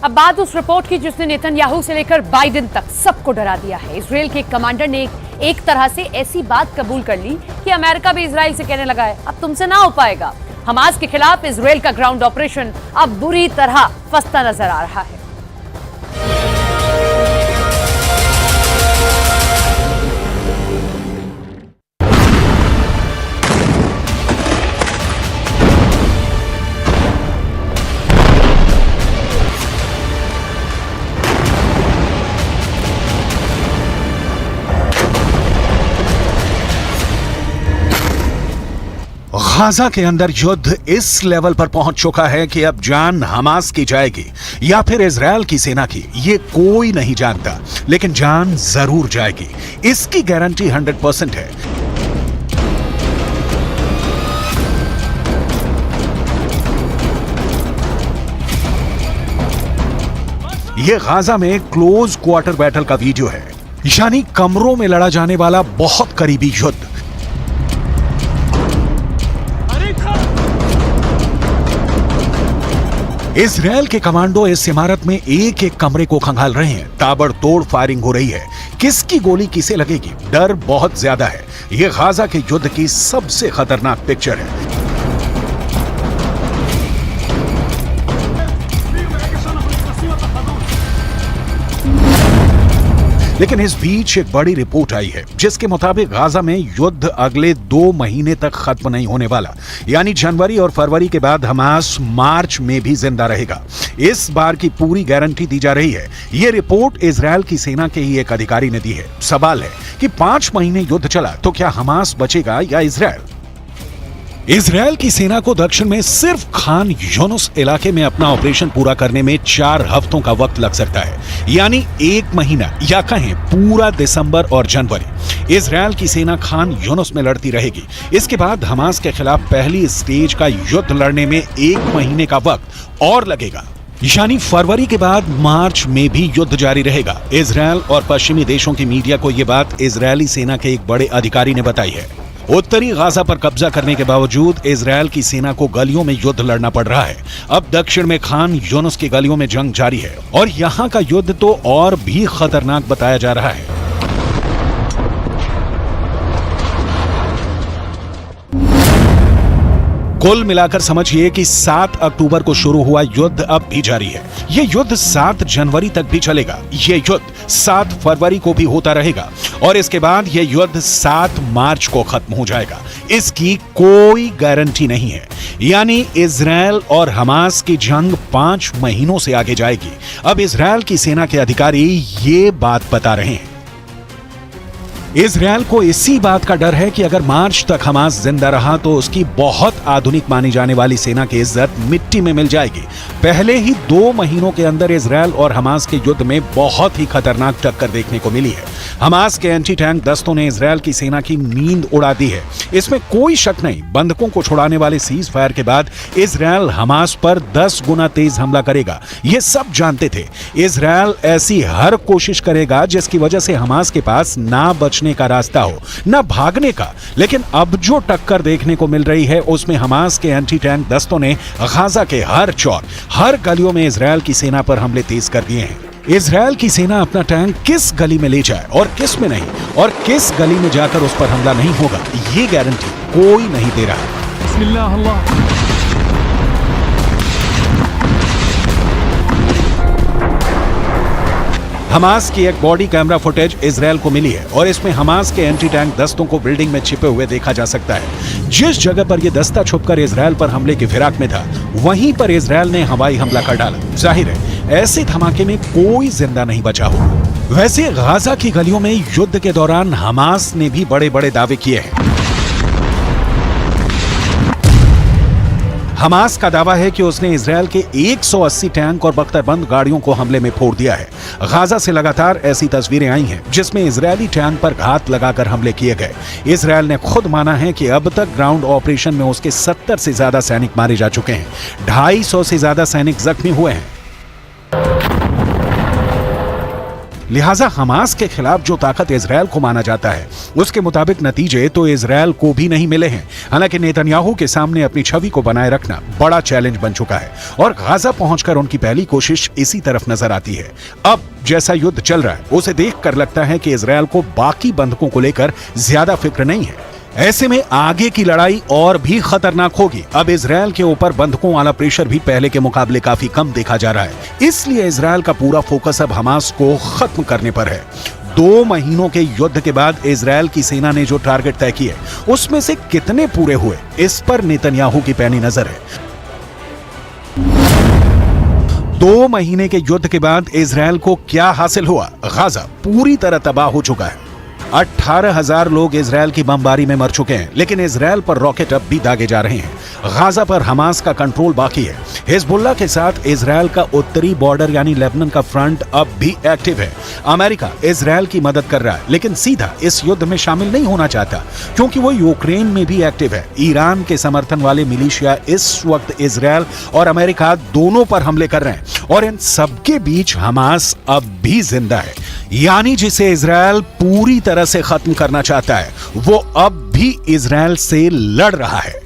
अब बात उस रिपोर्ट की जिसने नेतन्याहू से लेकर बाइडेन तक सबको डरा दिया है। इजरायल के कमांडर ने एक तरह से ऐसी बात कबूल कर ली कि अमेरिका भी इजरायल से कहने लगा है अब तुमसे ना हो पाएगा। हमास के खिलाफ इजरायल का ग्राउंड ऑपरेशन अब बुरी तरह फंसता नजर आ रहा है। गाजा के अंदर युद्ध इस लेवल पर पहुंच चुका है कि अब जान हमास की जाएगी या फिर इजरायल की सेना की, ये कोई नहीं जानता, लेकिन जान जरूर जाएगी, इसकी गारंटी 100% है। ये गाजा में क्लोज क्वार्टर बैटल का वीडियो है, यानी कमरों में लड़ा जाने वाला बहुत करीबी युद्ध। इजरायल के कमांडो इस इमारत में एक एक कमरे को खंगाल रहे हैं। ताबड़तोड़ फायरिंग हो रही है। किसकी गोली किसे लगेगी, डर बहुत ज्यादा है। यह गाजा के युद्ध की सबसे खतरनाक पिक्चर है। लेकिन इस बीच एक बड़ी रिपोर्ट आई है जिसके मुताबिक गाजा में युद्ध अगले 2 महीने तक खत्म नहीं होने वाला, यानी जनवरी और फरवरी के बाद हमास मार्च में भी जिंदा रहेगा। इस बार की पूरी गारंटी दी जा रही है। यह रिपोर्ट इजरायल की सेना के ही एक अधिकारी ने दी है। सवाल है कि 5 महीने युद्ध चला तो क्या हमास बचेगा या इजरायल? इजरायल की सेना को दक्षिण में सिर्फ खान यूनुस इलाके में अपना ऑपरेशन पूरा करने में 4 हफ्तों का वक्त लग सकता है, यानी 1 महीना या कहें पूरा दिसंबर और जनवरी इजरायल की सेना खान यूनुस में लड़ती रहेगी। इसके बाद हमास के खिलाफ पहली स्टेज का युद्ध लड़ने में 1 महीने का वक्त और लगेगा, यानी फरवरी के बाद मार्च में भी युद्ध जारी रहेगा। इजरायल और पश्चिमी देशों की मीडिया को यह बात इजरायली सेना के एक बड़े अधिकारी ने बताई है। उत्तरी गाजा पर कब्जा करने के बावजूद इजरायल की सेना को गलियों में युद्ध लड़ना पड़ रहा है। अब दक्षिण में खान यूनुस की गलियों में जंग जारी है और यहां का युद्ध तो और भी खतरनाक बताया जा रहा है। कुल मिलाकर समझिए कि 7 अक्टूबर को शुरू हुआ युद्ध अब भी जारी है। यह युद्ध 7 जनवरी तक भी चलेगा। यह युद्ध 7 फरवरी को भी होता रहेगा और इसके बाद यह युद्ध 7 मार्च को खत्म हो जाएगा। इसकी कोई गारंटी नहीं है, यानी इजरायल और हमास की जंग 5 महीनों से आगे जाएगी। अब इजरायल की सेना के अधिकारी ये बात बता रहे हैं। इजरायल को इसी बात का डर है कि अगर मार्च तक हमास जिंदा रहा तो उसकी बहुत आधुनिक मानी जाने वाली सेना की इज्जत मिट्टी में मिल जाएगी। पहले ही 2 महीनों के अंदर इजरायल और हमास के युद्ध में बहुत ही खतरनाक टक्कर देखने को मिली है। हमास के एंटी टैंक दस्तों ने इजरायल की सेना की नींद उड़ा दी है, इसमें कोई शक नहीं। बंधकों को छुड़ाने वाले सीज फायर के बाद इजरायल हमास पर 10 गुना तेज हमला करेगा, ये सब जानते थे। इजरायल ऐसी हर कोशिश करेगा जिसकी वजह से हमास के पास ना बचने का रास्ता हो, ना भागने का। लेकिन अब जो टक्कर देखने को मिल रही है उसमें हमास के एंटी टैंक दस्तों ने गाजा के हर चौर, हर गलियों में इजरायल की सेना पर हमले तेज कर दिए हैं। इजरायल की सेना अपना टैंक किस गली में ले जाए और किस में नहीं, और किस गली में जाकर उस पर हमला नहीं होगा, ये गारंटी कोई नहीं दे रहा। बिस्मिल्लाह अल्लाह। हमास की एक बॉडी कैमरा फुटेज इजरायल को मिली है और इसमें हमास के एंटी टैंक दस्तों को बिल्डिंग में छिपे हुए देखा जा सकता है। जिस जगह पर यह दस्ता छुपकर इजरायल पर हमले की फिराक में था, वहीं पर इजरायल ने हवाई हमला कर डाला। जाहिर है ऐसे धमाके में कोई जिंदा नहीं बचा होगा। वैसे गाजा की गलियों में युद्ध के दौरान हमास ने भी बड़े बड़े दावे किए हैं। हमास का दावा है कि उसने इजरायल के 180 टैंक और बख्तरबंद गाड़ियों को हमले में फोड़ दिया है। गाजा से लगातार ऐसी तस्वीरें आई हैं जिसमें इजरायली टैंक पर घात लगाकर हमले किए गए। इजरायल ने खुद माना है कि अब तक ग्राउंड ऑपरेशन में उसके 70 से ज्यादा सैनिक मारे जा चुके हैं। 250 से ज्यादा सैनिक जख्मी हुए हैं। लिहाजा हमास के खिलाफ जो ताकत इजरायल को माना जाता है उसके मुताबिक नतीजे तो इजरायल को भी नहीं मिले हैं। हालांकि नेतन्याहू के सामने अपनी छवि को बनाए रखना बड़ा चैलेंज बन चुका है और गाजा पहुंचकर उनकी पहली कोशिश इसी तरफ नजर आती है। अब जैसा युद्ध चल रहा है उसे देखकर लगता है कि इजरायल को बाकी बंधकों को लेकर ज्यादा फिक्र नहीं है। ऐसे में आगे की लड़ाई और भी खतरनाक होगी। अब इजरायल के ऊपर बंधकों वाला प्रेशर भी पहले के मुकाबले काफी कम देखा जा रहा है। इसलिए इजरायल का पूरा फोकस अब हमास को खत्म करने पर है। 2 महीनों के युद्ध के बाद इजरायल की सेना ने जो टारगेट तय किए उसमें से कितने पूरे हुए, इस पर नेतन्याहू की पैनी नजर है। 2 महीने के युद्ध के बाद इजरायल को क्या हासिल हुआ? गाजा पूरी तरह तबाह हो चुका है। 18,000 लोग इजरायल की बमबारी में मर चुके हैं, लेकिन इजरायल पर रॉकेट अब भी दागे जा रहे हैं। गाजा पर हमास का कंट्रोल बाकी है। हिजबुल्लाह के साथ इजरायल का उत्तरी बॉर्डर यानी लेबनान का फ्रंट अब भी एक्टिव है। अमेरिका इजरायल की मदद कर रहा है, लेकिन सीधा इस युद्ध में शामिल नहीं होना चाहता क्योंकि वो यूक्रेन में भी एक्टिव है। ईरान के समर्थन वाले मिलिशिया इस वक्त इजरायल और अमेरिका दोनों पर हमले कर रहे हैं और इन सबके बीच हमास अब भी जिंदा है, यानी जिसे इजरायल पूरी तरह से खत्म करना चाहता है वो अब भी इजरायल से लड़ रहा है।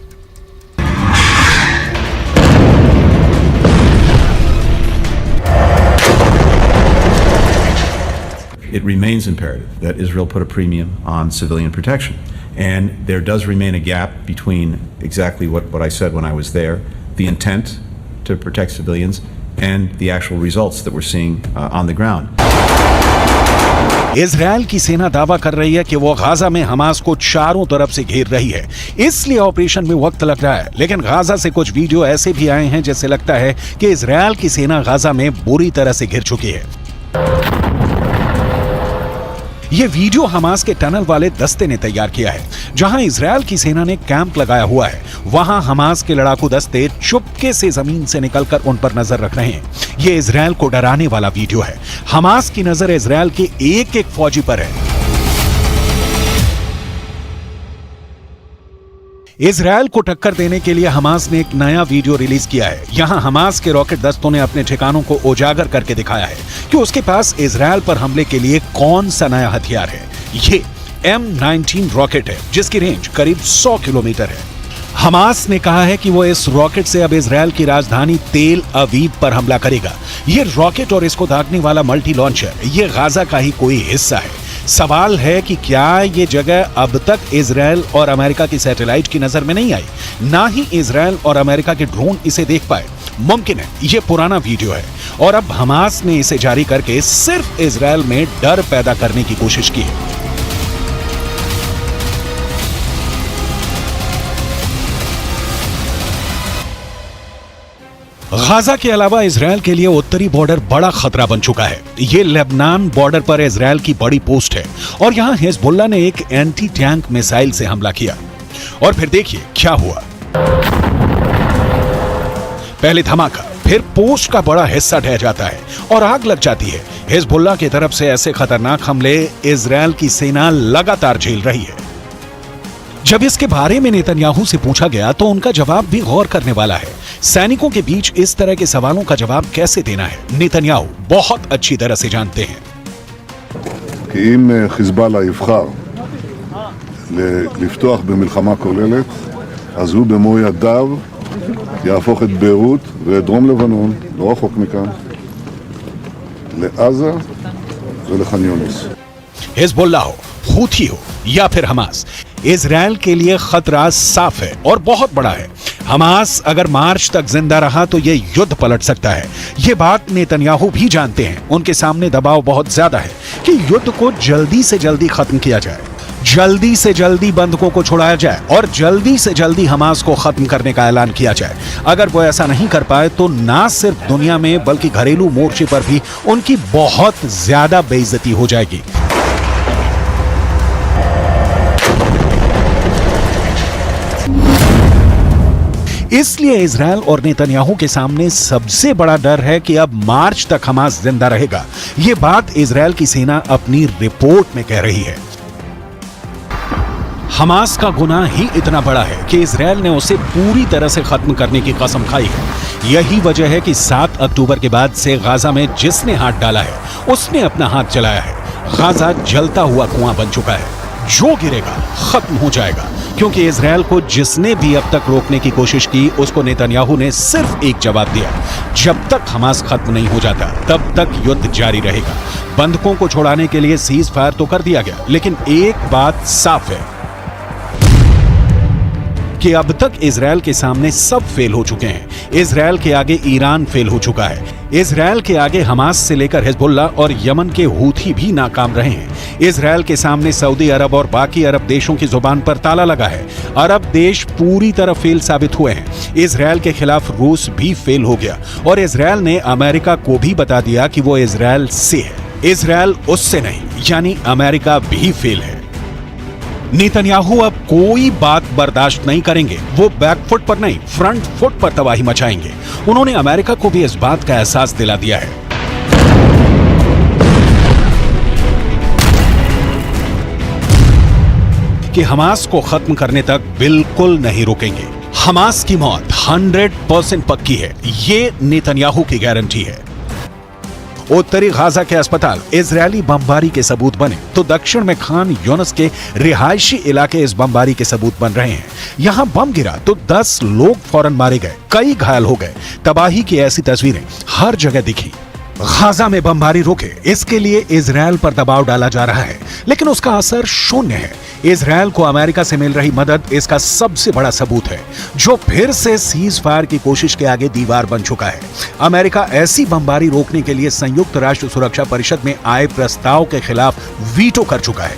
It remains imperative that Israel put a premium on civilian protection. And there does remain a gap between exactly what I said when I was there, the intent to protect civilians, and the actual results that we're seeing on the ground. Israel की सेना दावा कर रही है कि वो Gaza में Hamas को चारों तरफ से घेर रही है, इसलिए ऑपरेशन में वक्त लग रहा है। लेकिन गाजा से कुछ वीडियो ऐसे भी आए हैं जिससे लगता है कि इजरायल की सेना गाजा में बुरी तरह से घिर चुकी है। ये वीडियो हमास के टनल वाले दस्ते ने तैयार किया है। जहां इजरायल की सेना ने कैंप लगाया हुआ है, वहां हमास के लड़ाकू दस्ते चुपके से जमीन से निकलकर उन पर नजर रख रहे हैं। ये इजरायल को डराने वाला वीडियो है। हमास की नजर इजरायल के एक एक फौजी पर है। इजरायल को टक्कर देने के लिए हमास ने एक नया वीडियो रिलीज किया है। यहां हमास के रॉकेट दस्तों ने अपने ठिकानों को उजागर करके दिखाया है कि उसके पास इजरायल पर हमले के लिए कौन सा नया हथियार है। ये M19 रॉकेट है जिसकी रेंज करीब 100 किलोमीटर है। हमास ने कहा है कि वो इस रॉकेट से अब इजरायल की राजधानी तेल अवीव पर हमला करेगा। ये रॉकेट और इसको दागने वाला मल्टी लॉन्चर ये गाजा का ही कोई हिस्सा है। सवाल है कि क्या ये जगह अब तक इजरायल और अमेरिका की सैटेलाइट की नजर में नहीं आई, ना ही इजरायल और अमेरिका के ड्रोन इसे देख पाए। मुमकिन है ये पुराना वीडियो है और अब हमास ने इसे जारी करके सिर्फ इजरायल में डर पैदा करने की कोशिश की है। गाजा के अलावा इजरायल के लिए उत्तरी बॉर्डर बड़ा खतरा बन चुका है। ये लेबनान बॉर्डर पर इजरायल की बड़ी पोस्ट है और यहां हिजबुल्लाह ने एक एंटी टैंक मिसाइल से हमला किया और फिर देखिए क्या हुआ। पहले धमाका, फिर पोस्ट का बड़ा हिस्सा ढह जाता है और आग लग जाती है। हिजबुल्लाह की तरफ से ऐसे खतरनाक हमले इजरायल की सेना लगातार झेल रही है। जब इसके बारे में नेतन्याहू से पूछा गया तो उनका जवाब भी गौर करने वाला है। सैनिकों के बीच इस तरह के सवालों का जवाब कैसे देना है, नेतन्याहू बहुत अच्छी तरह से जानते हैं। כי אם חיזבאללה יבחר לפתוח במלחמה כוללת, אז הוא במו ידיו יהפוך את ביירות ואת דרום לבנון, לא רחוק מכאן, לעזה ולח'אן יונס। हिजबुल्लाह हो, हूथी हो या फिर हमास, इजरायल के लिए खतरा साफ है और बहुत बड़ा है। हमास अगर मार्च तक जिंदा रहा तो यह युद्ध पलट सकता है। यह बात नेतन्याहू भी जानते हैं। उनके सामने दबाव बहुत ज्यादा है कि युद्ध को जल्दी से जल्दी खत्म किया जाए, जल्दी से जल्दी बंधकों को छुड़ाया जाए और जल्दी से जल्दी हमास को खत्म करने का ऐलान किया जाए। अगर वो ऐसा नहीं कर पाए तो ना सिर्फ दुनिया में बल्कि घरेलू मोर्चे पर भी उनकी बहुत ज्यादा बेइज्जती हो जाएगी। इसलिए इजरायल और नेतन्याहू के सामने सबसे बड़ा डर है कि अब मार्च तक हमास जिंदा रहेगा। यह बात इजरायल की सेना अपनी रिपोर्ट में कह रही है। हमास का गुनाह ही इतना बड़ा है कि इजरायल ने उसे पूरी तरह से खत्म करने की कसम खाई है। यही वजह है कि 7 अक्टूबर के बाद से गाजा में जिसने हाथ डाला है उसने अपना हाथ जलाया है। गाजा जलता हुआ कुआं बन चुका है, जो गिरेगा खत्म हो जाएगा, क्योंकि इजरायल को जिसने भी अब तक रोकने की कोशिश की उसको नेतन्याहू ने सिर्फ एक जवाब दिया, जब तक हमास खत्म नहीं हो जाता तब तक युद्ध जारी रहेगा। बंधकों को छुड़ाने के लिए सीज फायर तो कर दिया गया, लेकिन एक बात साफ है कि अब तक इजरायल के सामने सब फेल हो चुके हैं। इजरायल के आगे ईरान फेल हो चुका है, इजरायल के आगे हमास से लेकर हिजबुल्ला और यमन के हूथी भी नाकाम रहे हैं। इजरायल के सामने सऊदी अरब और बाकी अरब देशों की जुबान पर ताला लगा है। अरब देश पूरी तरह फेल साबित हुए हैं। इजरायल के खिलाफ रूस भी फेल हो गया और इजरायल ने अमेरिका को भी बता दिया कि वो इजरायल से है, इजरायल उससे नहीं, यानी अमेरिका भी फेल है। नेतन्याहू अब कोई बात बर्दाश्त नहीं करेंगे। वो बैकफुट पर नहीं, फ्रंट फुट पर तबाही मचाएंगे। उन्होंने अमेरिका को भी इस बात का एहसास दिला दिया है। कि हमास को खत्म करने तक बिल्कुल नहीं रुकेंगे। हमास की मौत 100% पक्की है, ये नेतन्याहू की गारंटी है। उत्तरी गाजा के अस्पताल इजरायली बमबारी के सबूत बने तो दक्षिण में खान यूनिस के रिहायशी इलाके इस बमबारी के सबूत बन रहे हैं। यहां बम गिरा तो 10 लोग फौरन मारे गए, कई घायल हो गए। तबाही की ऐसी तस्वीरें हर जगह दिखी। गाजा में बमबारी रोके, इसके लिए इजरायल पर दबाव डाला जा रहा है, लेकिन उसका असर शून्य है। इजरायल को अमेरिका से मिल रही मदद इसका सबसे बड़ा सबूत है, जो फिर से सीज फायर की कोशिश के आगे दीवार बन चुका है। अमेरिका ऐसी बमबारी रोकने के लिए संयुक्त राष्ट्र सुरक्षा परिषद में आए प्रस्ताव के खिलाफ वीटो कर चुका है।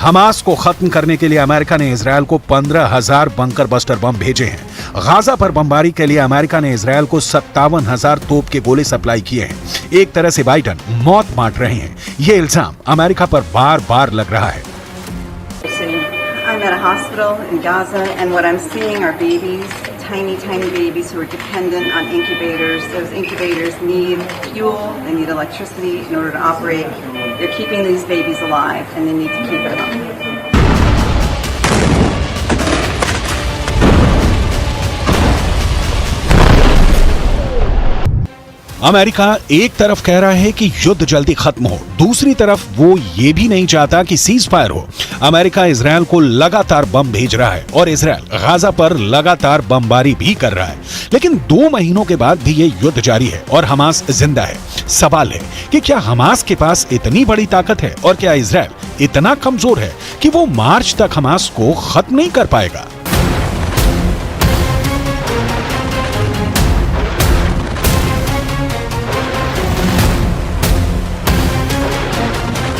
हमास को खत्म करने के लिए अमेरिका ने इजरायल को 15,000 बंकर बस्टर बम भेजे हैं। गाजा पर बमबारी के लिए अमेरिका ने इजरायल को 57,000 तोप के गोले सप्लाई किए हैं। एक तरह से बाइडन मौत बांट रहे हैं। ये इल्जाम अमेरिका पर बार बार लग रहा है। I'm at a hospital in Gaza, and what I'm seeing are babies, tiny babies who are dependent on incubators. Those incubators need fuel, they need electricity in order to operate. They're keeping these babies alive, and they need to keep them up. America एक तरफ कह रहा है कि युद्ध जल्दी खत्म हो, दूसरी तरफ वो ये भी नहीं चाहता कि सीज फायर हो। अमेरिका इजरायल को लगातार बम भेज रहा है और इजरायल गाजा पर लगातार बमबारी भी कर रहा है, लेकिन 2 महीनों के बाद भी ये युद्ध जारी है और हमास जिंदा है। सवाल है कि क्या हमास के पास इतनी बड़ी ताकत है और क्या इजरायल इतना कमजोर है कि वो मार्च तक हमास को खत्म नहीं कर पाएगा?